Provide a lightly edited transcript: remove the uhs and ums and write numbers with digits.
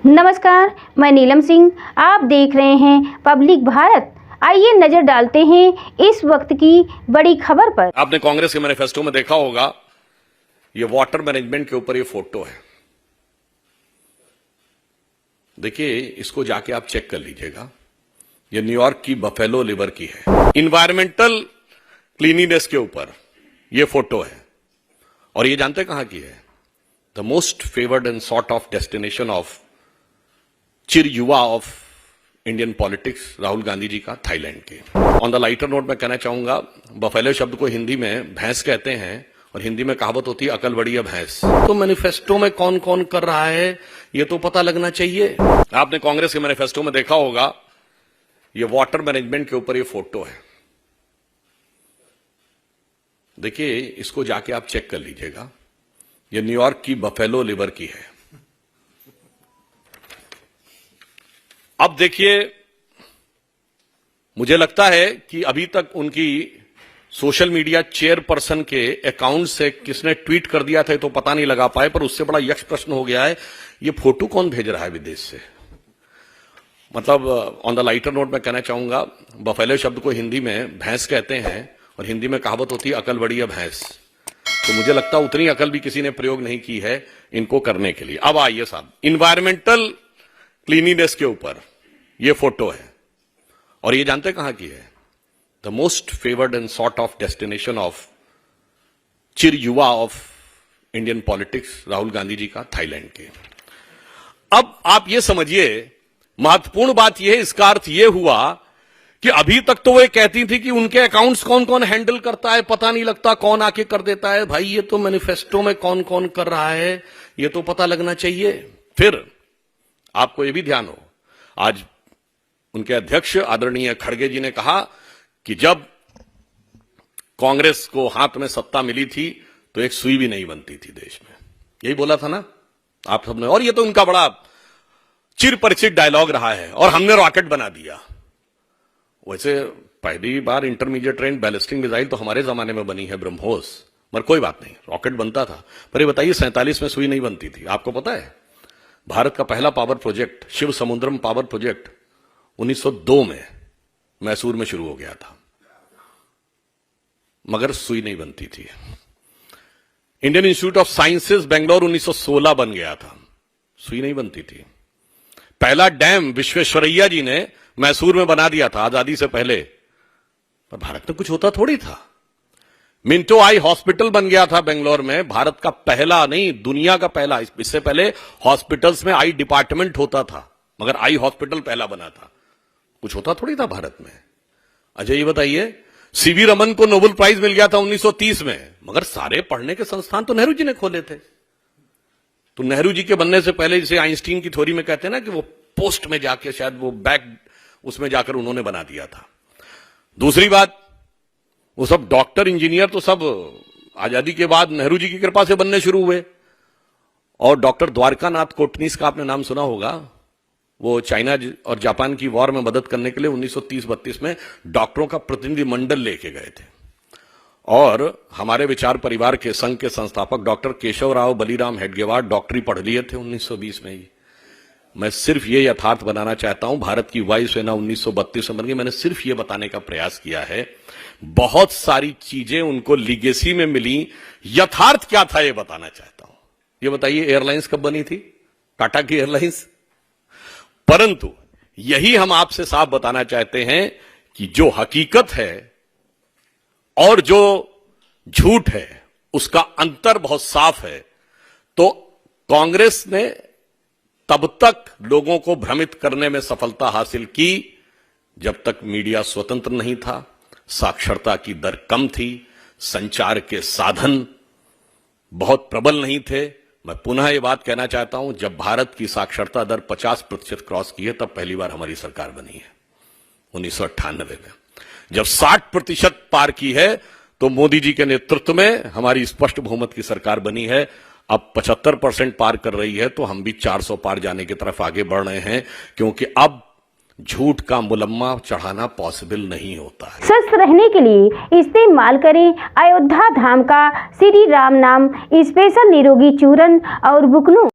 नमस्कार, मैं नीलम सिंह। आप देख रहे हैं पब्लिक भारत। आइए नजर डालते हैं इस वक्त की बड़ी खबर पर। आपने कांग्रेस के मैनिफेस्टो में देखा होगा, ये वाटर मैनेजमेंट के ऊपर ये फोटो है। देखिए, इसको जाके आप चेक कर लीजिएगा। ये न्यूयॉर्क की बफेलो लिवर की है। इन्वायरमेंटल क्लीनिनेस के ऊपर ये फोटो है। और ये जानते कहां की है? The most favoured and sort of destination of चिर युवा of Indian politics Rahul Gandhi ji का, थाईलैंड के। ऑन द लाइटर नोट मैं कहना चाहूंगा, बफेलो शब्द को हिंदी में भैंस कहते हैं और हिंदी में कहावत होती है अकल बड़ी है भैंस। तो मैनिफेस्टो में कौन कौन कर रहा है ये तो पता लगना चाहिए। आपने कांग्रेस के मैनिफेस्टो में देखा होगा, ये वाटर मैनेजमेंट के ऊपर ये फोटो है। देखिए, इसको जाके आप चेक कर लीजिएगा। ये न्यूयॉर्क की बफेलो लिवर की है। अब देखिए, मुझे लगता है कि अभी तक उनकी सोशल मीडिया चेयरपर्सन के अकाउंट से किसने ट्वीट कर दिया था तो पता नहीं लगा पाए, पर उससे बड़ा यक्ष प्रश्न हो गया है, ये फोटो कौन भेज रहा है विदेश से। मतलब ऑन द लाइटर नोट मैं कहना चाहूंगा, बफेलो शब्द को हिंदी में भैंस कहते हैं और हिंदी में कहावत होती है अकल बड़ी है भैंस। तो मुझे लगता है उतनी अकल भी किसी ने प्रयोग नहीं की है इनको करने के लिए। अब आइए साहब, इन्वायरमेंटल क्लीनिनेस के ऊपर ये फोटो है। और ये जानते कहां की है? The most favoured and sort of destination of चिर युवा of Indian politics Rahul Gandhi ji का, थाईलैंड के। अब आप ये समझिए, महत्वपूर्ण बात यह है, इसका अर्थ यह हुआ कि अभी तक तो वे कहती थी कि उनके अकाउंट्स कौन कौन हैंडल करता है पता नहीं लगता, कौन आके कर देता है। भाई, ये तो मैनिफेस्टो में कौन कौन कर रहा है ये तो पता लगना चाहिए। फिर आपको यह भी ध्यान हो, आज उनके अध्यक्ष आदरणीय खड़गे जी ने कहा कि जब कांग्रेस को हाथ में सत्ता मिली थी तो एक सुई भी नहीं बनती थी देश में। यही बोला था ना आप सबने। और ये तो उनका बड़ा चिर परिचित डायलॉग रहा है, और हमने रॉकेट बना दिया। वैसे पहली बार इंटरमीडिएट रेंज बैलिस्टिक मिसाइल तो हमारे जमाने में बनी है, ब्रह्मोस। मगर कोई बात नहीं, रॉकेट बनता था। पर ये बताइए, 47 में सुई नहीं बनती थी। आपको पता है, भारत का पहला पावर प्रोजेक्ट शिव समुद्रम पावर प्रोजेक्ट 1902 में मैसूर में शुरू हो गया था, मगर सुई नहीं बनती थी। Indian institute of sciences Bangalore 1916 बन गया था, सुई नहीं बनती थी। पहला डैम विश्वेश्वरैया जी ने मैसूर में बना दिया था आजादी से पहले, पर भारत में कुछ होता थोड़ी था। मिंटो आई हॉस्पिटल बन गया था बेंगलोर में, भारत का पहला नहीं दुनिया का पहला। इससे पहले हॉस्पिटल्स में आई डिपार्टमेंट होता था, मगर आई हॉस्पिटल पहला बना था। कुछ होता थोड़ी था भारत में। अच्छा, ये बताइए, सीवी रमन को नोबेल प्राइज मिल गया था 1930 में, मगर सारे पढ़ने के संस्थान तो नेहरू जी ने खोले थे। तो नेहरू जी के बनने से पहले, जैसे आइंस्टीन की थ्योरी में कहते हैं ना कि वो पोस्ट में जाके शायद वो बैक उसमें जाकर उन्होंने बना दिया था। दूसरी बात, वो सब डॉक्टर इंजीनियर तो सब आजादी के बाद नेहरू जी की कृपा से बनने शुरू हुए। और डॉक्टर द्वारकानाथ कोटनीस का आपने नाम सुना होगा, वो चाइना और जापान की वॉर में मदद करने के लिए 1930-32 में डॉक्टरों का प्रतिनिधि मंडल लेके गए थे। और हमारे विचार परिवार के संघ के संस्थापक डॉक्टर केशवराव बलीराम हेडगेवार डॉक्टरी पढ़ लिए थे 1920 में ही। मैं सिर्फ ये यथार्थ बनाना चाहता हूं, भारत की वायुसेना 1932 में बन गई। मैंने सिर्फ ये बताने का प्रयास किया है, बहुत सारी चीजें उनको लीगेसी में मिली, यथार्थ क्या था ये बताना चाहता हूं। ये बताइए, एयरलाइंस कब बनी थी? टाटा की एयरलाइंस। परंतु यही हम आपसे साफ बताना चाहते हैं कि जो हकीकत है और जो झूठ है उसका अंतर बहुत साफ है। तो कांग्रेस ने तब तक लोगों को भ्रमित करने में सफलता हासिल की जब तक मीडिया स्वतंत्र नहीं था, साक्षरता की दर कम थी, संचार के साधन बहुत प्रबल नहीं थे। मैं पुनः ये बात कहना चाहता हूं, जब भारत की साक्षरता दर 50% क्रॉस की है तब पहली बार हमारी सरकार बनी है 1998 में। जब 60% पार की है तो मोदी जी के नेतृत्व में हमारी स्पष्ट बहुमत की सरकार बनी है। अब 75% पार कर रही है, तो हम भी 400 पार जाने की तरफ आगे बढ़ रहे हैं, क्योंकि अब झूठ का मुलम्मा चढ़ाना पॉसिबल नहीं होता है। स्वस्थ रहने के लिए इस्तेमाल करें अयोध्या धाम का श्री राम नाम स्पेशल निरोगी चूर्ण और बुकनू।